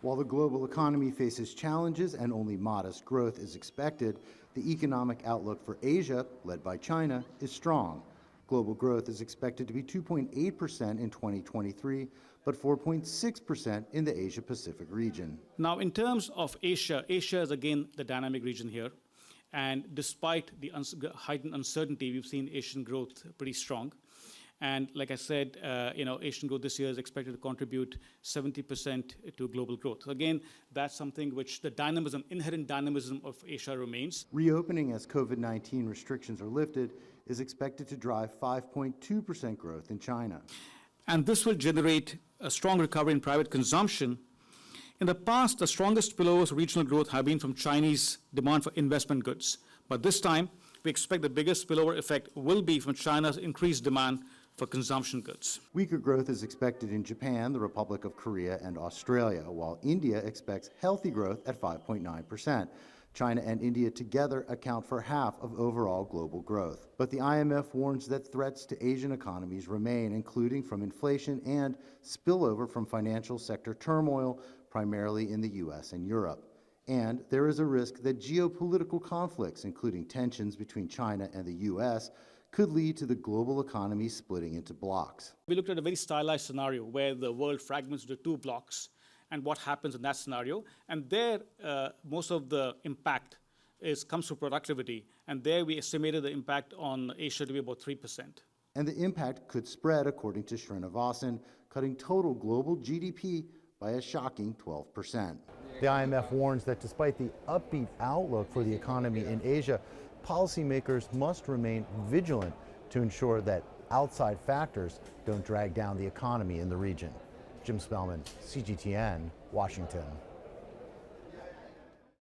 While the global economy faces challenges and only modest growth is expected, the economic outlook for Asia, led by China, is strong. Global growth is expected to be 2.8% in 2023, but 4.6% in the Asia-Pacific region. Now, in terms of Asia, Asia is again the dynamic region here. And despite the heightened uncertainty, we've seen Asian growth pretty strong. And like I said, Asian growth this year is expected to contribute 70% to global growth. So again, that's something which the dynamism, inherent dynamism of Asia remains. Reopening as COVID-19 restrictions are lifted is expected to drive 5.2% growth in China. And this will generate a strong recovery in private consumption. In the past, the strongest spillovers of regional growth have been from Chinese demand for investment goods. But this time, we expect the biggest spillover effect will be from China's increased demand for consumption goods. Weaker growth is expected in Japan, the Republic of Korea, and Australia, while India expects healthy growth at 5.9%. China and India together account for half of overall global growth. But the IMF warns that threats to Asian economies remain, including from inflation and spillover from financial sector turmoil, primarily in the US and Europe. And there is a risk that geopolitical conflicts, including tensions between China and the US, could lead to the global economy splitting into blocks. We looked at a very stylized scenario where the world fragments into two blocks and what happens in that scenario. And there, most of the impact comes from productivity. And there we estimated the impact on Asia to be about 3%. And the impact could spread, according to Srinivasan, cutting total global GDP by a shocking 12%. The IMF warns that despite the upbeat outlook for the economy in Asia, policymakers must remain vigilant to ensure that outside factors don't drag down the economy in the region. Jim Spellman, CGTN, Washington.